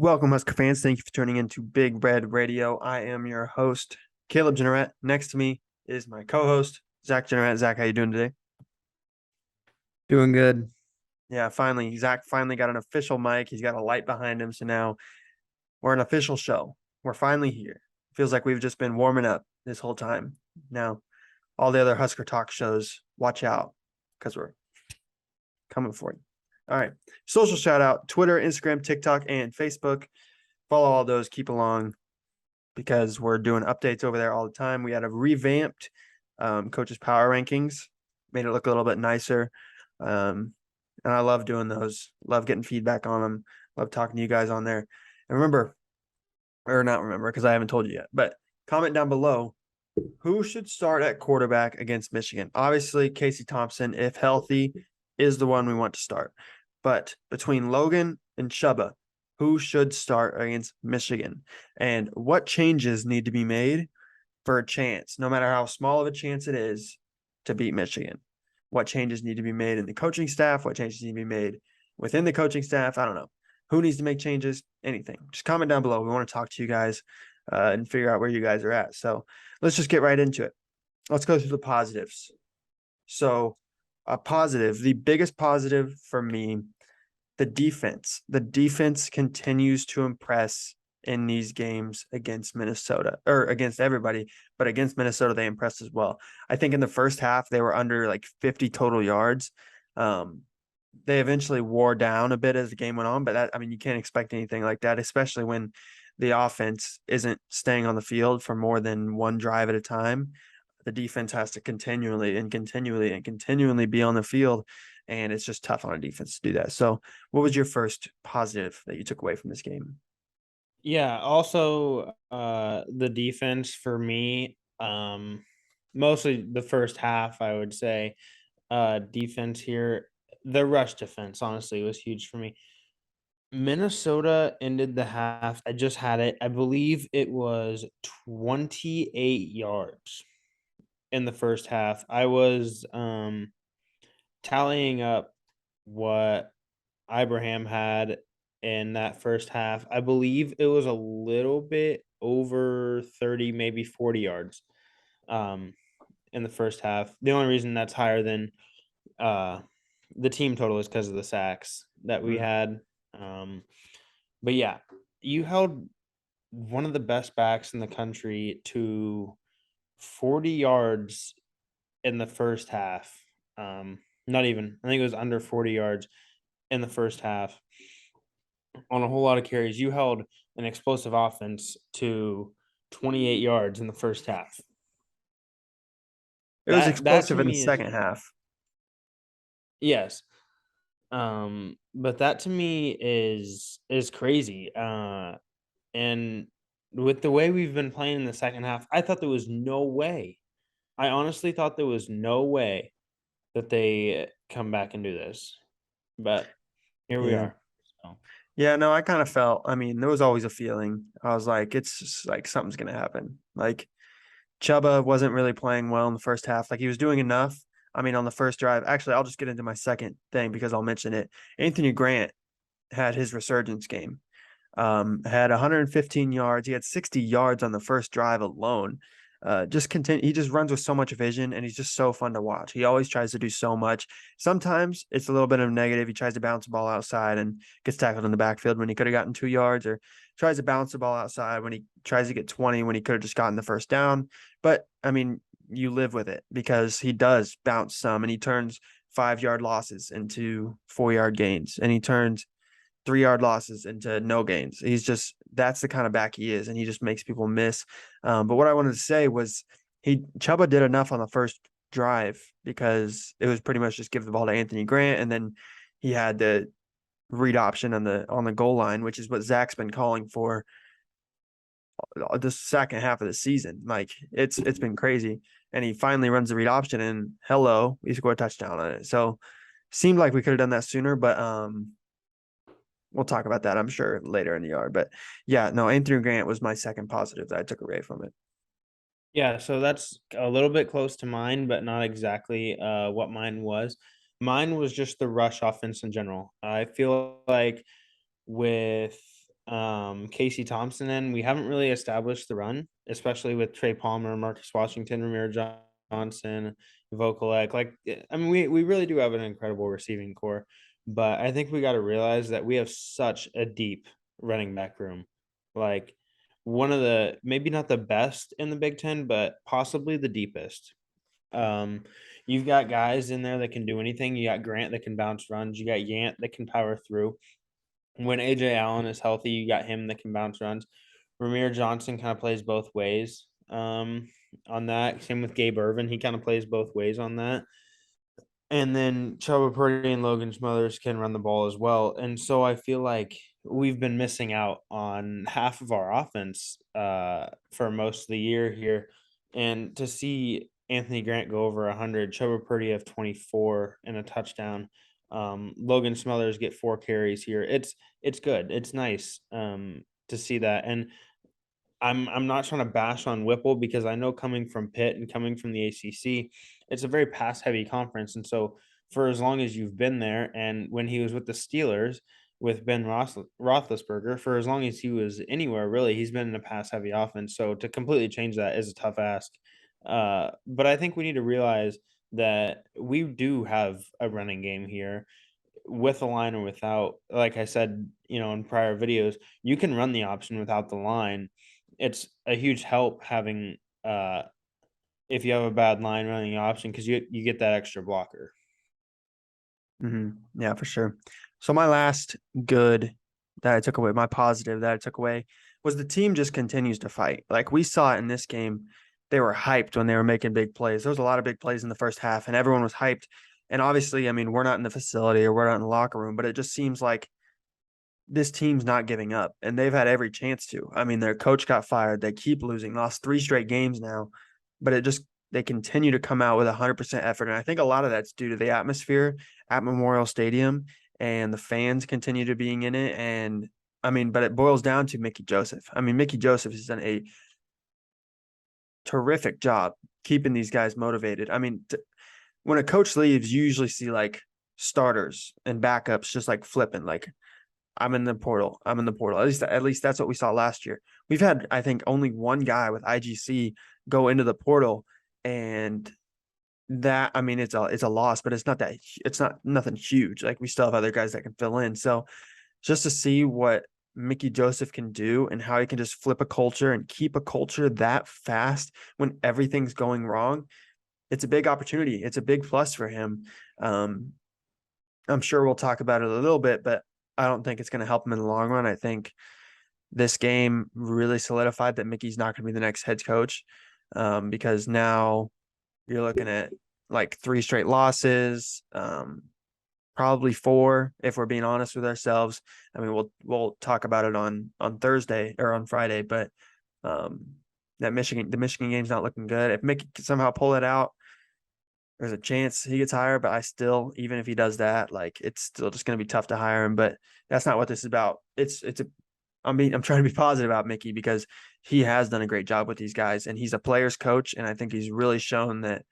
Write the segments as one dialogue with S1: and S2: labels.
S1: Welcome, Husker fans. Thank you for tuning in to Big Red Radio. I am your host, Caleb Jenneret. Next to me is my co-host, Zach Jenneret. Zach, how you doing today?
S2: Doing good.
S1: Yeah, finally, Zach finally got an official mic. He's got a light behind him, so now we're an official show. We're finally here. Feels like we've just been warming up this whole time. Now, all the other Husker Talk shows, watch out because we're coming for you. All right. Social shout out, Twitter, Instagram, TikTok, and Facebook. Follow all those. Keep along because we're doing updates over there all the time. We had a revamped coaches power rankings, made it look a little bit nicer. And I love doing those. Love getting feedback on them. Love talking to you guys on there. And remember, or not remember, because I haven't told you yet, but comment down below who should start at quarterback against Michigan. Obviously, Casey Thompson, if healthy, is the one we want to start. But between Logan and Chubba, who should start against Michigan? And what changes need to be made for a chance, no matter how small of a chance it is, to beat Michigan? What changes need to be made in the coaching staff? What changes need to be made within the coaching staff? I don't know. Who needs to make changes? Anything. Just comment down below. We want to talk to you guys and figure out where you guys are at. So let's just get right into it. Let's go through the positives. So, a positive, the biggest positive for me, the defense. The defense continues to impress in these games against Minnesota or against everybody, but against Minnesota, they impressed as well. I think in the first half, they were under like 50 total yards. They eventually wore down a bit as the game went on, but that, I mean, you can't expect anything like that, especially when the offense isn't staying on the field for more than one drive at a time. The defense has to continually be on the field, and it's just tough on a defense to do that. So, what was your first positive that you took away from this game?
S2: Yeah, also the defense for me, mostly the first half, I would say. Defense here, the rush defense honestly was huge for me. Minnesota ended the half. I just had it. I believe it was 28 yards in the first half. I was tallying up what Ibrahim had in that first half. I believe it was a little bit over 30, maybe 40 yards um, in the first half. The only reason that's higher than uh, the team total is because of the sacks that we had. Um, but yeah, you held one of the best backs in the country to 40 yards in the first half. Not even, I think it was under 40 yards in the first half on a whole lot of carries. You held an explosive offense to 28 yards in the first half.
S1: It was
S2: That to
S1: explosive in the
S2: me is
S1: second half.
S2: yes. But that to me is crazy. And with the way we've been playing in the second half, I thought there was no way. I honestly thought there was no way that they come back and do this. But here we
S1: Yeah.
S2: are. So.
S1: Yeah, no, I kind of felt, I mean, there was always a feeling. I was like, it's just like something's going to happen. Like, Chubba wasn't really playing well in the first half. Like, he was doing enough. I mean, on the first drive, actually, I'll just get into my second thing because I'll mention it. Anthony Grant had his resurgence game. Had 115 yards. He had 60 yards on the first drive alone. Just continue. He just runs with so much vision, and he's just so fun to watch. He always tries to do so much. Sometimes it's a little bit of negative. He tries to bounce the ball outside and gets tackled in the backfield when he could have gotten 2 yards, or tries to bounce the ball outside when he tries to get 20 when he could have just gotten the first down. But I mean, you live with it because he does bounce some, and he turns 5 yard losses into 4 yard gains, and he turns 3 yard losses into no gains. He's just that's the kind of back he is, and he just makes people miss. But what I wanted to say was Chubba did enough on the first drive because it was pretty much just give the ball to Anthony Grant, and then he had the read option on the goal line, which is what Zach's been calling for the second half of the season. Like it's been crazy, and he finally runs the read option, and hello, he scored a touchdown on it. So seemed like we could have done that sooner, but we'll talk about that, I'm sure, later in the yard. But yeah, no, Anthony Grant was my second positive that I took away from it.
S2: Yeah, so that's a little bit close to mine, but not exactly what mine was. Mine was just the rush offense in general. I feel like with Casey Thompson in. We haven't really established the run, especially with Trey Palmer, Marcus Washington, Johnson, Vokalek. I mean, we really do have an incredible receiving core, but I think we got to realize that we have such a deep running back room. Like one of the maybe not the best in the Big Ten, but possibly the deepest. Um, you've got guys in there that can do anything. You got Grant that can bounce runs. You got Yant that can power through. When AJ Allen is healthy, you got him that can bounce runs. Ramir Johnson kind of plays both ways on that. Same with Gabe Irvin. He kind of plays both ways on that. And then Chubba Purdy and Logan Smothers can run the ball as well. And so I feel like we've been missing out on half of our offense for most of the year here. And to see Anthony Grant go over 100, Chubba Purdy have 24 and a touchdown. Logan Smothers get 4 carries here. It's good. It's nice to see that. And I'm not trying to bash on Whipple because I know coming from Pitt and coming from the ACC, it's a very pass heavy conference. And so for as long as you've been there, and when he was with the Steelers with Roethlisberger, for as long as he was anywhere really, he's been in a pass heavy offense. So to completely change that is a tough ask. But I think we need to realize that we do have a running game here with a line or without. Like I said, in prior videos, you can run the option without the line. It's a huge help having if you have a bad line running the option because you get that extra blocker.
S1: Yeah, for sure. So my last good that I took away, my positive that I took away was the team just continues to fight. Like we saw it in this game. They were hyped when they were making big plays. There was a lot of big plays in the first half, and everyone was hyped. And obviously, I mean, we're not in the facility or we're not in the locker room, but it just seems like this team's not giving up, and they've had every chance to. I mean, their coach got fired. They keep losing, lost 3 straight games now, but they continue to come out with 100% effort. And I think a lot of that's due to the atmosphere at Memorial Stadium and the fans continue to being in it. And I mean, but it boils down to Mickey Joseph. I mean, Mickey Joseph has done a terrific job keeping these guys motivated. I mean, when a coach leaves, you usually see like starters and backups just like flipping, like I'm in the portal. I'm in the portal. At least that's what we saw last year. We've had, I think, only one guy with IGC go into the portal, and that, I mean, it's a loss, but it's not nothing huge. Like we still have other guys that can fill in. So just to see what Mickey Joseph can do and how he can just flip a culture and keep a culture that fast when everything's going wrong, it's a big opportunity. It's a big plus for him. Um, I'm sure we'll talk about it a little bit, but I don't think it's going to help him in the long run. I think this game really solidified that Mickey's not going to be the next head coach, because now you're looking at like 3 straight losses, probably 4 if we're being honest with ourselves. I mean, we'll talk about it on Thursday or on Friday, but the Michigan game's not looking good. If Mickey can somehow pull it out, there's a chance he gets hired, but even if he does that, like it's still just going to be tough to hire him. But that's not what this is about. I'm trying to be positive about Mickey because he has done a great job with these guys, and he's a player's coach. And I think he's really shown that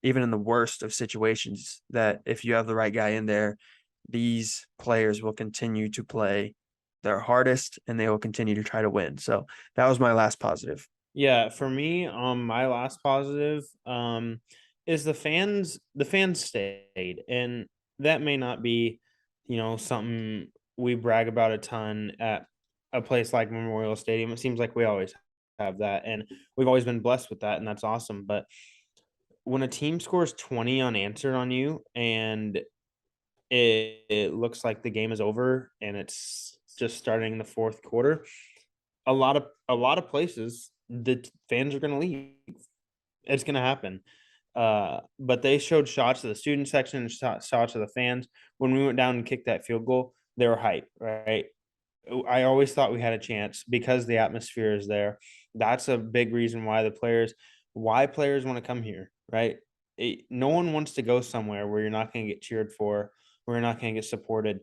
S1: even in the worst of situations, that if you have the right guy in there, these players will continue to play their hardest and they will continue to try to win. So that was my last positive.
S2: Yeah, for me, my last positive is the fans stayed. And that may not be, something we brag about a ton at a place like Memorial Stadium. It seems like we always have that, and we've always been blessed with that, and that's awesome. But when a team scores 20 unanswered on you and it looks like the game is over and it's just starting the fourth quarter, a lot of places the fans are going to leave. It's going to happen. But they showed shots of the student section and shots of the fans. When we went down and kicked that field goal, they were hyped, right? I always thought we had a chance because the atmosphere is there. That's a big reason why players want to come here, right? No one wants to go somewhere where you're not going to get cheered for, where you're not going to get supported.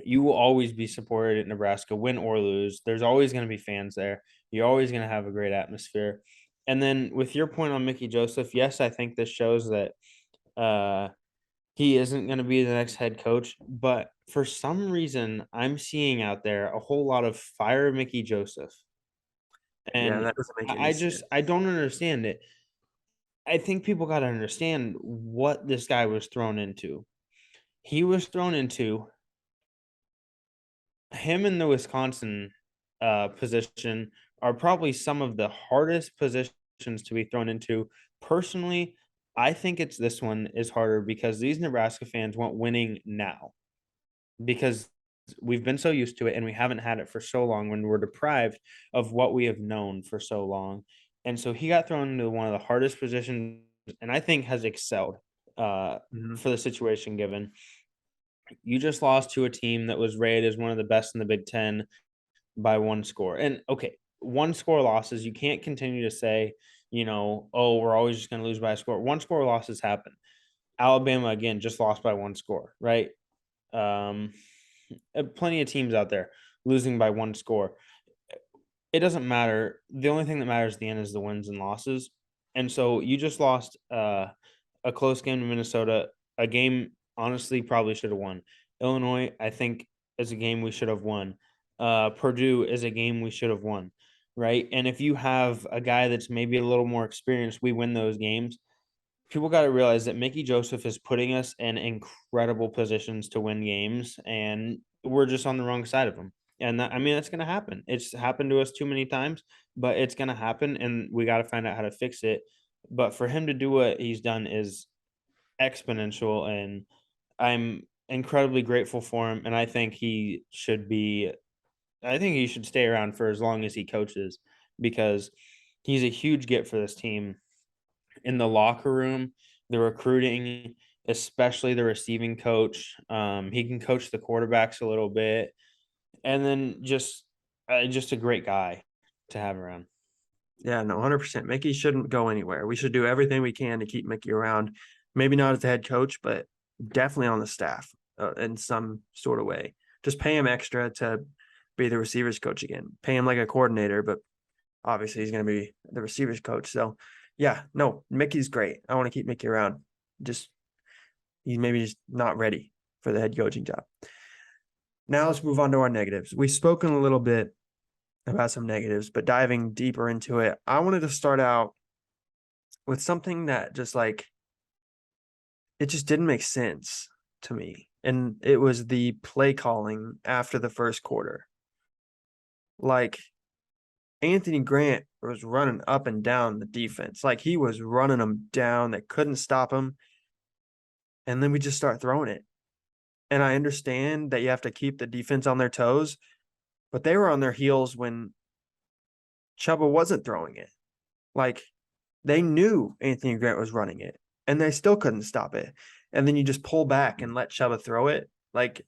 S2: You will always be supported at Nebraska, win or lose. There's always going to be fans there. You're always going to have a great atmosphere. And then with your point on Mickey Joseph, yes, I think this shows that he isn't going to be the next head coach, but for some reason, I'm seeing out there a whole lot of fire Mickey Joseph,
S1: Yeah,
S2: and
S1: that doesn't make any
S2: I just
S1: sense.
S2: I don't understand it. I think people gotta understand what this guy was thrown into. He was thrown into him in the Wisconsin, position are probably some of the hardest positions to be thrown into. Personally, I think it's this one is harder because these Nebraska fans want winning now. Because we've been so used to it and we haven't had it for so long when we're deprived of what we have known for so long. And so he got thrown into one of the hardest positions and I think has excelled
S1: Mhm.
S2: for the situation given. You just lost to a team that was rated as one of the best in the Big Ten by one score. And okay, one score losses, you can't continue to say, oh, we're always just going to lose by a score. One score losses happen. Alabama, again, just lost by one score, right? Um, plenty of teams out there losing by one score. It doesn't matter. The only thing that matters at the end is the wins and losses. And so you just lost a close game to Minnesota, a game honestly probably should have won. Illinois, I think, is a game we should have won. Purdue is a game we should have won, right? And if you have a guy that's maybe a little more experienced, we win those games. People got to realize that Mickey Joseph is putting us in incredible positions to win games, and we're just on the wrong side of them. And that, I mean, that's going to happen. It's happened to us too many times, but it's going to happen, and we got to find out how to fix it. But for him to do what he's done is exponential, and I'm incredibly grateful for him. And I think he should be. I think he should stay around for as long as he coaches because he's a huge get for this team in the locker room, the recruiting, especially the receiving coach. He can coach the quarterbacks a little bit, and then just a great guy to have around.
S1: Yeah, no, 100%. Mickey shouldn't go anywhere. We should do everything we can to keep Mickey around. Maybe not as the head coach, but definitely on the staff in some sort of way. Just pay him extra to be the receivers coach again. Pay him like a coordinator, but obviously he's going to be the receivers coach. So, yeah, no, Mickey's great. I want to keep Mickey around. Just he's maybe just not ready for the head coaching job. Now let's move on to our negatives. We've spoken a little bit about some negatives, but diving deeper into it, I wanted to start out with something that just like it just didn't make sense to me. And it was the play calling after the first quarter. Like Anthony Grant was running up and down the defense. Like he was running them down. They couldn't stop him. And then we just start throwing it. And I understand that you have to keep the defense on their toes, but they were on their heels when Chubba wasn't throwing it. Like they knew Anthony Grant was running it and they still couldn't stop it. And then you just pull back and let Chubba throw it. Like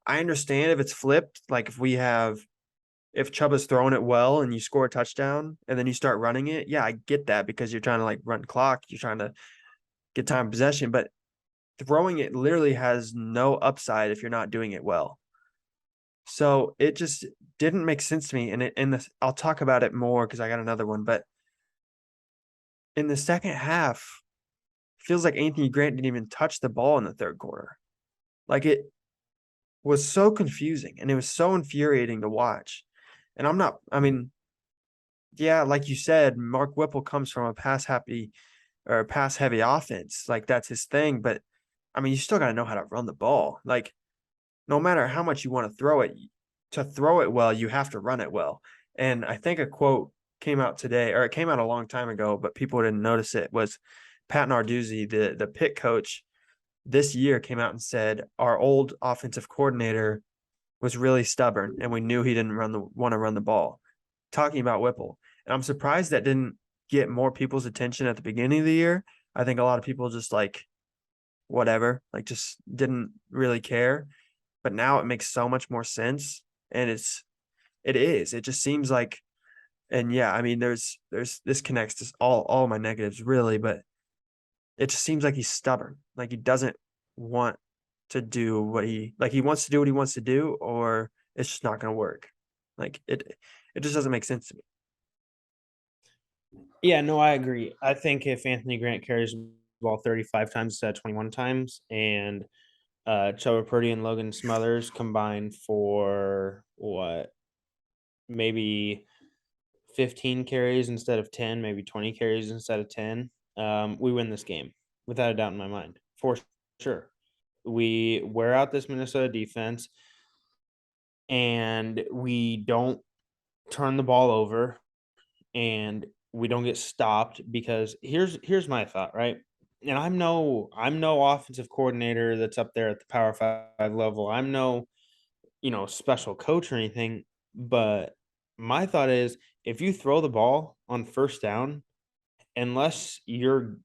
S1: I understand if it's flipped, like if Chubba's throwing it well and you score a touchdown and then you start running it, yeah, I get that because you're trying to like run clock, you're trying to get time possession, but throwing it literally has no upside if you're not doing it well. So it just didn't make sense to me. And I'll talk about it more because I got another one. But in the second half, feels like Anthony Grant didn't even touch the ball in the third quarter. Like it was so confusing and it was so infuriating to watch. And I mean, yeah, like you said, Mark Whipple comes from a pass heavy offense. Like that's his thing. But I mean, you still got to know how to run the ball. Like no matter how much you want to throw it well, you have to run it well. And I think a quote came out today, or it came out a long time ago, but people didn't notice it, was Pat Narduzzi, the Pitt coach, this year came out and said our old offensive coordinator was really stubborn and we knew he didn't want to run the ball. Talking about Whipple. And I'm surprised that didn't get more people's attention at the beginning of the year. I think a lot of people just like whatever, like just didn't really care. But now it makes so much more sense. And it just seems like, and yeah, I mean there's this connects to all my negatives really, but it just seems like he's stubborn. Like he doesn't want to do he wants to do what he wants to do, or it's just not gonna work. Like it just doesn't make sense to me.
S2: Yeah, no, I agree. I think if Anthony Grant carries the ball 35 times instead of 21 times, and Chubba Purdy and Logan Smothers combined for what? Maybe 15 carries instead of 10, maybe 20 carries instead of 10. We win this game without a doubt in my mind, for sure. We wear out this Minnesota defense and we don't turn the ball over and we don't get stopped because here's my thought, right? And I'm no offensive coordinator that's up there at the Power 5 level. I'm no, special coach or anything, but my thought is if you throw the ball on first down, unless you're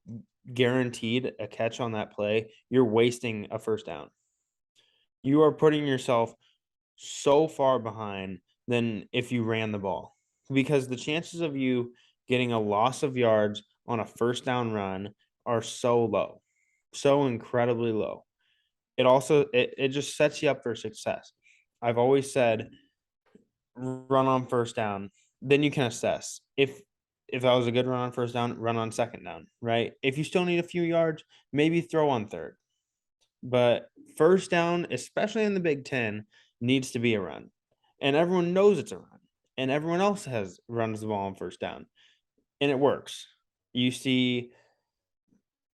S2: guaranteed a catch on that play, you're wasting a first down. You are putting yourself so far behind than if you ran the ball because the chances of you getting a loss of yards on a first down run are so low, so incredibly low. It just sets you up for success. I've always said run on first down, then you can assess if that was a good run on first down, run on second down, right? If you still need a few yards, maybe throw on third. But first down, especially in the Big Ten, needs to be a run. And everyone knows it's a run. And everyone else runs the ball on first down. And it works. You see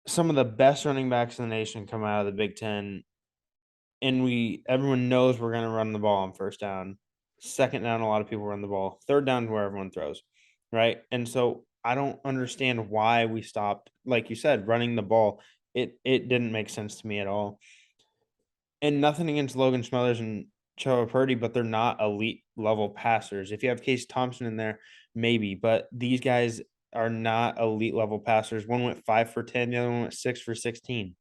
S2: some of the best running backs in the nation come out of the Big Ten, and everyone knows we're gonna run the ball on first down. Second down, a lot of people run the ball. Third down is where everyone throws, right? And so I don't understand why we stopped, like you said, running the ball. It didn't make sense to me at all. And nothing against Logan Smothers and Chubba Purdy, but they're not elite level passers. If you have Case Thompson in there, maybe, but these guys are not elite level passers. One went 5 for 10, the other one went 6 for 16,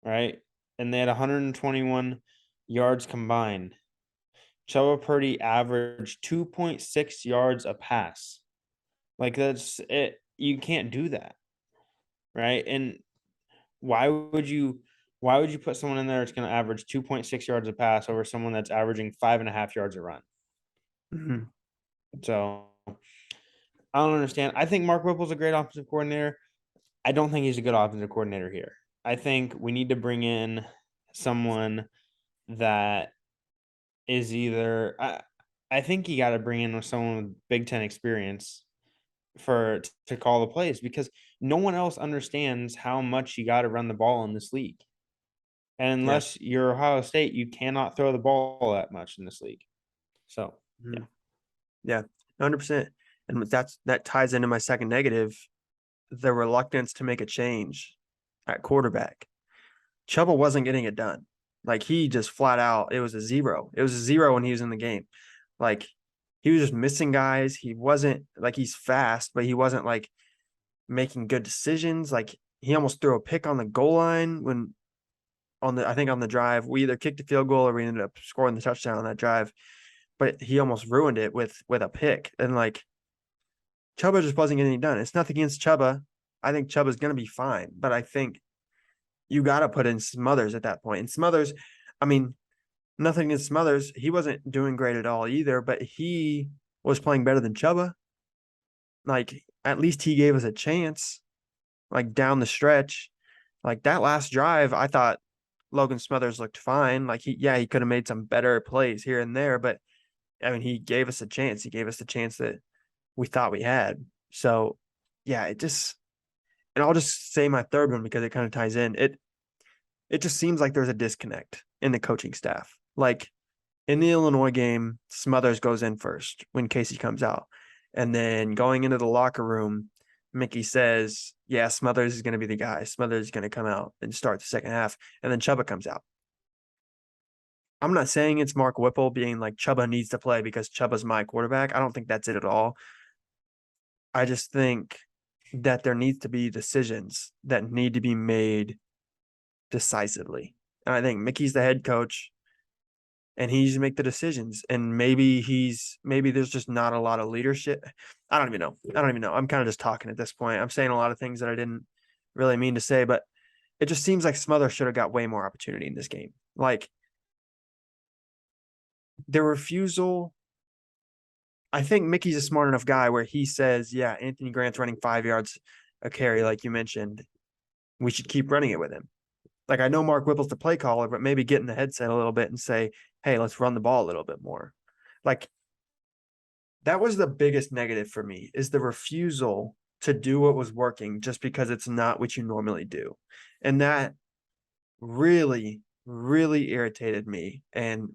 S2: right? And they had 121 yards combined. Chubba Purdy averaged 2.6 yards a pass. Like that's it. You can't do that, right? And why would you why would you put someone in there that's going to average 2.6 yards a pass over someone that's averaging 5.5 yards a run?
S1: Mhm.
S2: So I don't understand. I think Mark Whipple's a great offensive coordinator. I don't think he's a good offensive coordinator here. I think we need to bring in someone that is either I think you got to bring in someone with Big Ten experience to call the plays because no one else understands how much you got to run the ball in this league. And
S1: Yeah.
S2: unless you're Ohio State, you cannot throw the ball that much in this league. So, yeah.
S1: Mhm. Yeah. 100%. And that ties into my second negative, the reluctance to make a change at quarterback. Chubba wasn't getting it done. Like he just flat out, it was a zero. It was a zero when he was in the game. Like he was just missing guys. He wasn't like he's fast, but he wasn't like making good decisions. Like he almost threw a pick on the goal line when I think on the drive, we either kicked a field goal or we ended up scoring the touchdown on that drive. But he almost ruined it with a pick. And like Chubba just wasn't getting it done. It's nothing against Chubba. I think Chubba's gonna be fine, but I think you got to put in Smothers at that point. And Smothers, I mean, nothing against Smothers. He wasn't doing great at all either, but he was playing better than Chubba. Like, at least he gave us a chance, like down the stretch. Like that last drive, I thought Logan Smothers looked fine. Like he could have made some better plays here and there, but I mean, he gave us a chance. He gave us the chance that we thought we had. So, yeah, and I'll just say my third one because it kind of ties in. It just seems like there's a disconnect in the coaching staff. Like in the Illinois game, Smothers goes in first when Casey comes out. And then going into the locker room, Mickey says, yeah, Smothers is going to be the guy. Smothers is going to come out and start the second half. And then Chubba comes out. I'm not saying it's Mark Whipple being like Chubba needs to play because Chubba's my quarterback. I don't think that's it at all. I just think that there needs to be decisions that need to be made decisively. And I think Mickey's the head coach and he needs to make the decisions. And maybe there's just not a lot of leadership. I don't even know. I'm kind of just talking at this point. I'm saying a lot of things that I didn't really mean to say, but it just seems like Smothers should have got way more opportunity in this game. Like the refusal. I think Mickey's a smart enough guy where he says, yeah, Anthony Grant's running 5 yards a carry, like you mentioned. We should keep running it with him. Like I know Mark Whipple's the play caller, but maybe get in the headset a little bit and say, "Hey, let's run the ball a little bit more." Like that was the biggest negative for me is the refusal to do what was working just because it's not what you normally do. And that really, really irritated me. And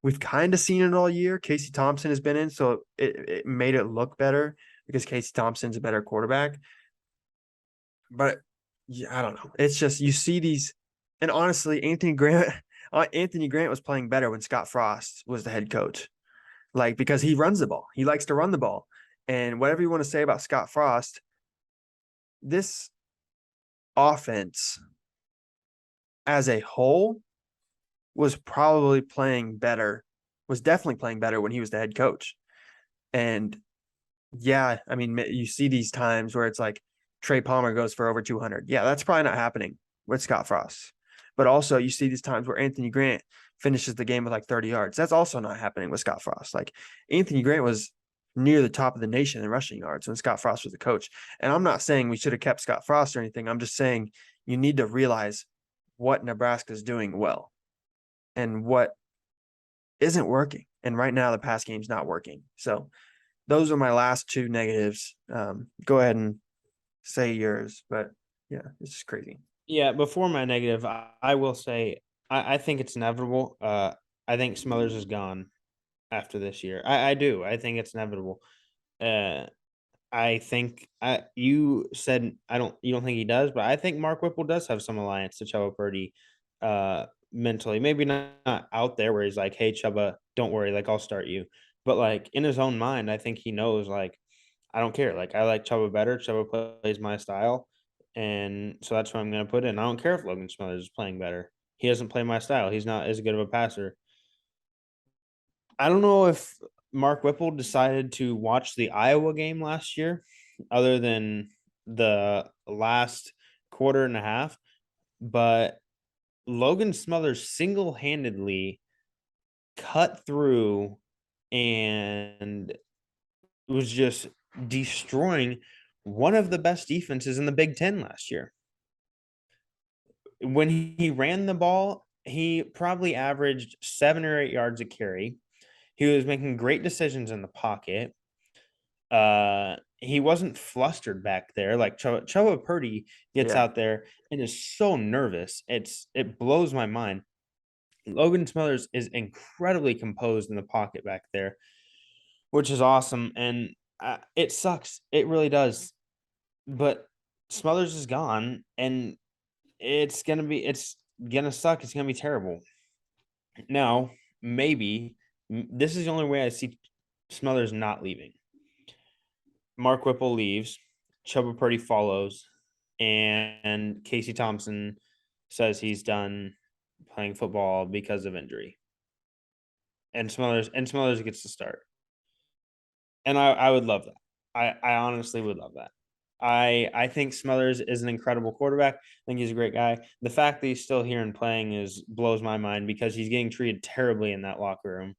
S1: we've kind of seen it all year. Casey Thompson has been in, so it made it look better because Casey Thompson's a better quarterback. But yeah, I don't know. It's just you see these, and honestly, Anthony Grant was playing better when Scott Frost was the head coach. Like because he runs the ball, he likes to run the ball. And whatever you want to say about Scott Frost, this offense as a whole was probably playing better, was definitely playing better when he was the head coach. And yeah, I mean, you see these times where it's like Trey Palmer goes for over 200. Yeah, that's probably not happening with Scott Frost. But also, you see these times where Anthony Grant finishes the game with like 30 yards. That's also not happening with Scott Frost. Like Anthony Grant was near the top of the nation in rushing yards when Scott Frost was the coach. And I'm not saying we should have kept Scott Frost or anything. I'm just saying you need to realize what Nebraska is doing well and what isn't working. And right now, the pass game's not working. So those are my last two negatives. Go ahead and say yours, but yeah, it's just crazy.
S2: Yeah, before my negative, I will say I think it's inevitable. I think Smothers is gone after this year. I do. I think it's inevitable. Uh, I think you said you don't think he does, but I think Mark Whipple does have some alliance to Chubba Purdy mentally. Maybe not out there where he's like, "Hey Chubba, don't worry, like I'll start you." But like in his own mind, I think he knows like I don't care. Like I like Chubba better. Chubba plays my style. And so that's what I'm gonna put in. I don't care if Logan Smothers is playing better. He doesn't play my style. He's not as good of a passer. I don't know if Mark Whipple decided to watch the Iowa game last year, other than the last quarter and a half, but Logan Smothers single handedly cut through and was just destroying one of the best defenses in the Big Ten last year. When he ran the ball, he probably averaged 7 or 8 yards a carry. He was making great decisions in the pocket. He wasn't flustered back there. Like Chubba Purdy gets
S1: Yeah.
S2: out there and is so nervous. It blows my mind. Logan Smothers is incredibly composed in the pocket back there, which is awesome. And it sucks. It really does. But Smothers is gone, and it's gonna suck. It's gonna be terrible. Now, maybe this is the only way I see Smothers not leaving. Mark Whipple leaves, Chubba Purdy follows, and Casey Thompson says he's done playing football because of injury. And Smothers gets to start. And I would love that. I honestly would love that. I think Smothers is an incredible quarterback. I think he's a great guy. The fact that he's still here and playing is blows my mind because he's getting treated terribly in that locker room.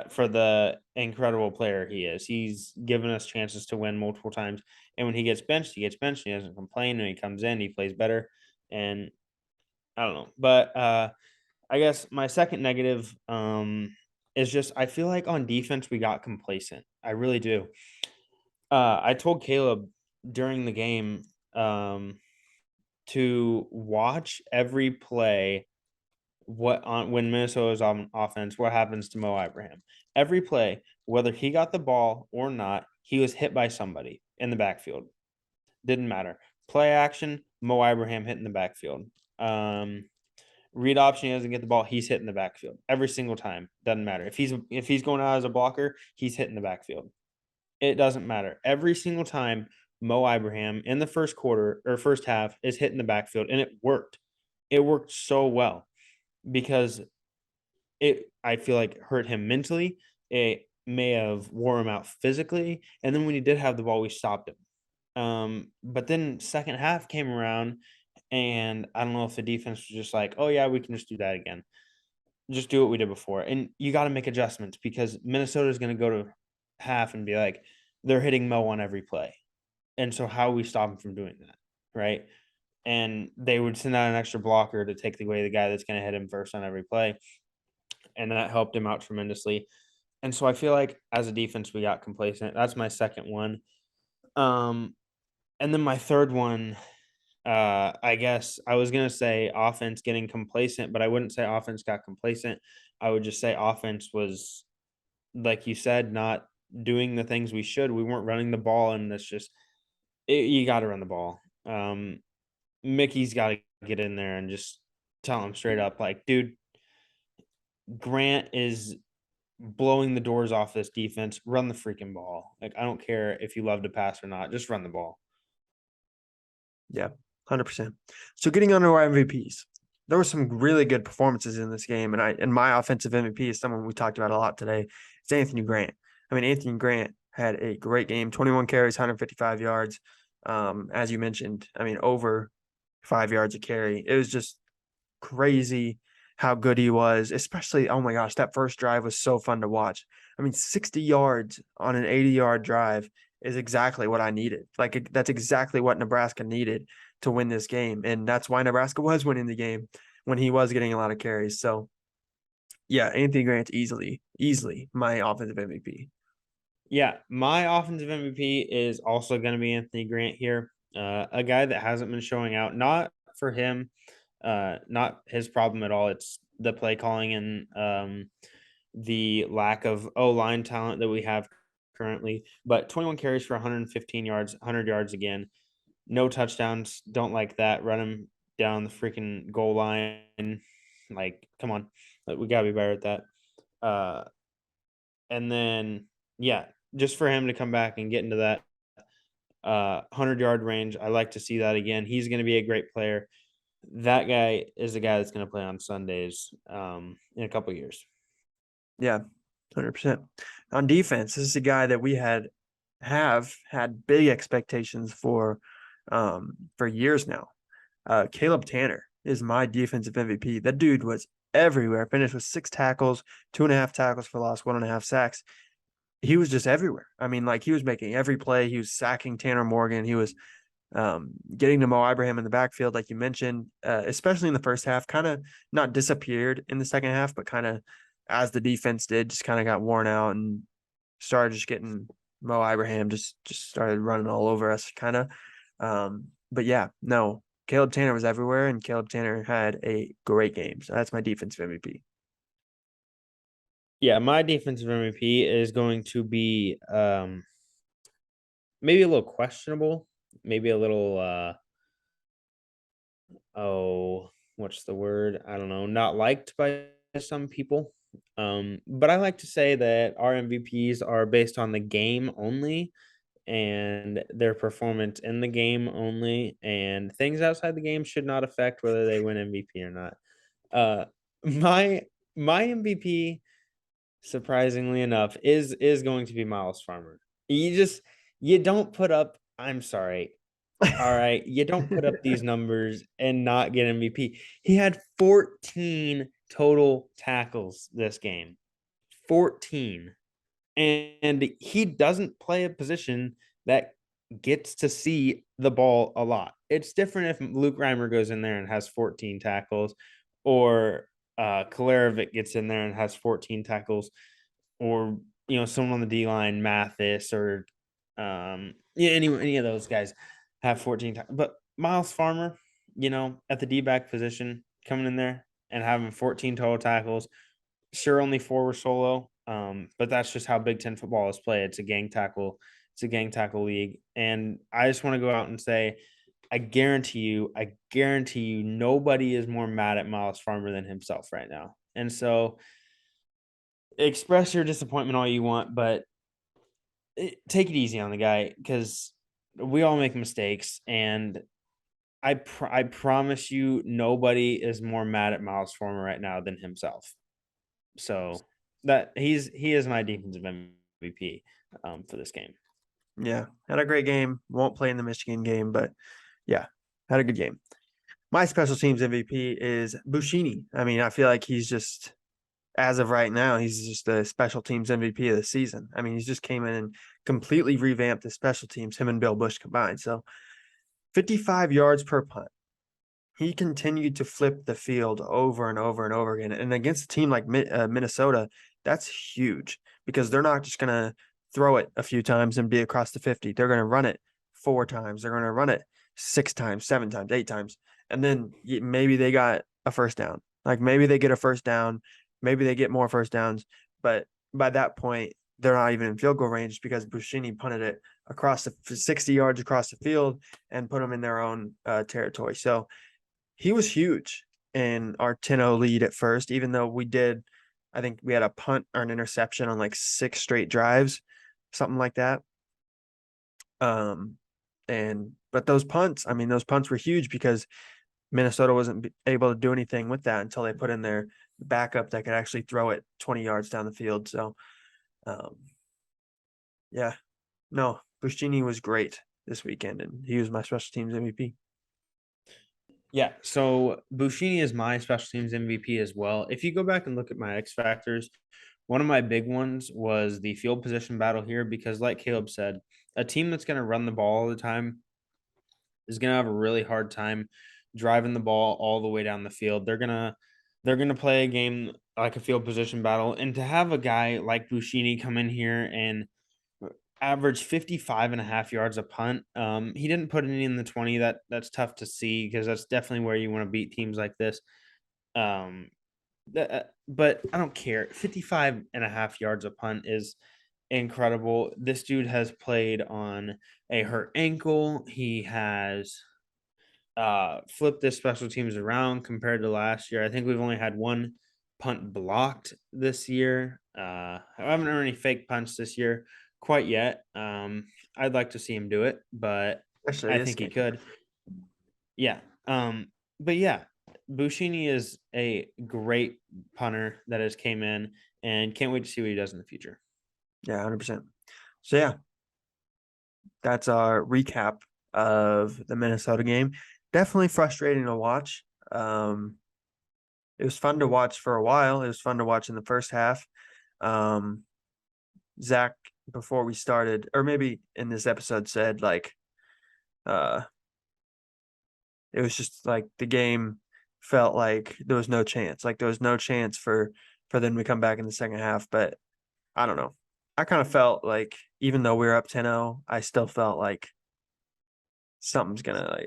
S2: For the incredible player he is, he's given us chances to win multiple times. And when he gets benched, he gets benched. He doesn't complain. When he comes in, he plays better. And I don't know, but I guess my second negative is just I feel like on defense we got complacent. I really do. I told Caleb during the game to watch every play. What on when Minnesota's on offense? What happens to Mo Ibrahim? Every play, whether he got the ball or not, he was hit by somebody in the backfield. Didn't matter. Play action, Mo Ibrahim hit in the backfield. Um, Read option, he doesn't get the ball, he's hitting the backfield every single time. Doesn't matter if he's going out as a blocker, he's hitting the backfield. It doesn't matter. Every single time, Mo Ibrahim in the first quarter or first half is hitting the backfield, and it worked. It worked so well because it I feel like hurt him mentally. It may have wore him out physically, and then when he did have the ball, we stopped him. But then second half came around, and I don't know if the defense was just like, "Oh yeah, we can just do that again. Just do what we did before." And you got to make adjustments because Minnesota is going to go to half and be like, they're hitting Mo on every play, and so how we stop them from doing that, right? and they would send out an extra blocker to take away the guy that's going to hit him first on every play, and that helped him out tremendously. And so I feel like as a defense, we got complacent. That's my second one. Um, and then my third one, I guess I was gonna say offense getting complacent, but I wouldn't say offense got complacent. I would just say offense was, like you said, not doing the things we should. We weren't running the ball, and that's just you got to run the ball. Mickey's got to get in there and just tell him straight up, like, dude, Grant is blowing the doors off this defense. Run the freaking ball. Like, I don't care if you love to pass or not. Just run the ball.
S1: Yeah, 100%. So getting on to our MVPs, there were some really good performances in this game, and my offensive MVP is someone we talked about a lot today. It's Anthony Grant. I mean, Anthony Grant had a great game, 21 carries, 155 yards. As you mentioned, I mean, over 5 yards a carry. It was just crazy how good he was, especially, oh my gosh, that first drive was so fun to watch. I mean, 60 yards on an 80-yard drive is exactly what I needed. Like, that's exactly what Nebraska needed to win this game. And that's why Nebraska was winning the game when he was getting a lot of carries. So, yeah, Anthony Grant's easily my offensive MVP.
S2: Yeah, my offensive MVP is also going to be Anthony Grant here. A guy that hasn't been showing out, not for him, not his problem at all. It's the play calling and the lack of O line talent that we have currently. But 21 carries for 115 yards, 100 yards again. No touchdowns. Don't like that. Run him down the freaking goal line. Like, come on. Like, we got to be better at that. And then, yeah, just for him to come back and get into that 100-yard range, I like to see that again. He's going to be a great player. That guy is the guy that's going to play on Sundays in a couple years.
S1: Yeah, 100%. On defense, this is a guy that we have had big expectations for years now. Caleb Tanner is my defensive MVP. That dude was everywhere. Finished with 6 tackles, 2.5 tackles for loss, 1.5 sacks. He was just everywhere. I mean, like, he was making every play. He was sacking Tanner Morgan. He was getting to Mo Ibrahim in the backfield, like you mentioned, especially in the first half. Kind of not disappeared in the second half, but kind of as the defense did, just kind of got worn out and started just getting Mo Ibrahim just started running all over us, kind of. But yeah, no, Caleb Tanner was everywhere, and Caleb Tanner had a great game. So that's my defensive MVP.
S2: Yeah, my defensive MVP is going to be maybe a little questionable, maybe a little oh, what's the word? I don't know, not liked by some people. But I like to say that our MVPs are based on the game only and their performance in the game only, and things outside the game should not affect whether they win MVP or not. Uh, my my MVP, surprisingly enough, is going to be Miles Farmer. You don't put up. I'm sorry. All right, you don't put up these numbers and not get MVP. He had 14 total tackles this game. 14. And he doesn't play a position that gets to see the ball a lot. It's different if Luke Reimer goes in there and has 14 tackles, or Kalarevic gets in there and has 14 tackles, or someone on the D line, Mathis, or yeah, any of those guys have 14 tackles. But Miles Farmer, at the D back position, coming in there and having 14 total tackles. Sure, only 4 were solo, but that's just how Big Ten football is played. It's a gang tackle. It's a gang tackle league, and I just want to go out and say, I guarantee you, nobody is more mad at Miles Farmer than himself right now. And so, express your disappointment all you want, but take it easy on the guy, because we all make mistakes, and I promise you, nobody is more mad at Miles Farmer right now than himself. So that he is my defensive MVP for this game.
S1: Yeah, had a great game. Won't play in the Michigan game, but yeah, had a good game. My special teams MVP is Bushini. I mean, I feel like he's just, as of right now, he's just the special teams MVP of the season. I mean, he's just came in and completely revamped the special teams, him and Bill Bush combined. So 55 yards per punt. he continued to flip the field over and over and over again. And against a team like Minnesota, that's huge because they're not just going to throw it a few times and be across the 50. They're going to run it 4 times. They're going to run it 6 times, 7 times, 8 times. And then maybe they got a first down. Like maybe they get a first down. Maybe they get more first downs. But by that point, they're not even in field goal range because Buschini punted it across the 60 yards across the field and put them in their own territory. So he was huge in our 10-0 lead at first, even though I think we had a punt or an interception on like 6 straight drives, something like that. But those punts were huge because Minnesota wasn't able to do anything with that until they put in their backup that could actually throw it 20 yards down the field. So, yeah, no, Buschini was great this weekend, and he was my special teams MVP.
S2: Yeah, so Buschini is my special teams MVP as well. If you go back and look at my X factors, one of my big ones was the field position battle here because, like Caleb said, a team that's going to run the ball all the time is going to have a really hard time driving the ball all the way down the field. They're gonna play a game like a field position battle, and to have a guy like Buschini come in here and average 55.5 yards a punt. He didn't put any in the 20. That's tough to see because that's definitely where you want to beat teams like this. But I don't care. 55.5 yards a punt is incredible. This dude has played on a hurt ankle. He has flipped this special teams around compared to last year. I think we've only had one punt blocked this year. I haven't earned any fake punts this year quite yet. I'd like to see him do it, but
S1: Especially
S2: I
S1: this
S2: think he
S1: game.
S2: could. Yeah. But yeah, Buschini is a great punter that has came in, and can't wait to see what he does in the future.
S1: Yeah, 100%. So yeah, that's our recap of the Minnesota game. Definitely frustrating to watch. It was fun to watch for a while. It was fun to watch in the first half. Zach, before we started, or maybe in this episode, said like, it was just like the game felt like there was no chance. Like there was no chance for them to come back in the second half. But I don't know. I kind of felt like even though we were up 10-0, I still felt like something's gonna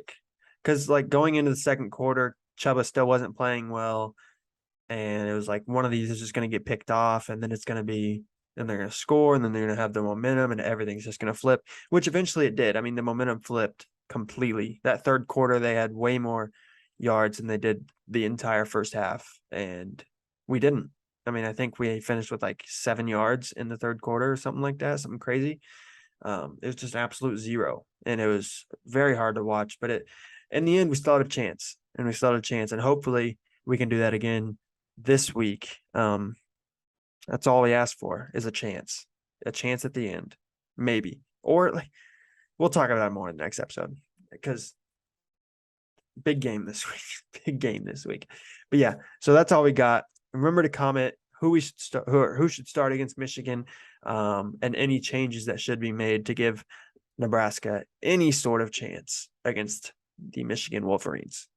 S1: because like going into the second quarter, Chubba still wasn't playing well, and it was like one of these is just gonna get picked off, and then then they're gonna score, and then they're gonna have the momentum, and everything's just gonna flip, which eventually it did. I mean, the momentum flipped completely. That third quarter, they had way more yards than they did the entire first half, and we didn't. I mean, I think we finished with like 7 yards in the third quarter or something like that, something crazy. It was just absolute zero, and it was very hard to watch. But in the end, we still had a chance, and hopefully we can do that again this week. That's all we ask for is a chance at the end, maybe, or like we'll talk about it more in the next episode because big game this week, big game this week. But yeah, so that's all we got. Remember to comment who we should start, who should start against Michigan, and any changes that should be made to give Nebraska any sort of chance against the Michigan Wolverines.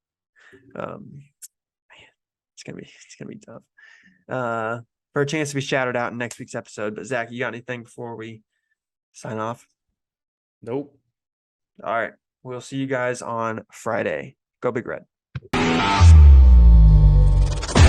S1: It's gonna be tough. For a chance to be shouted out in next week's episode. But Zach, you got anything before we sign off?
S2: Nope.
S1: All right. We'll see you guys on Friday. Go Big Red.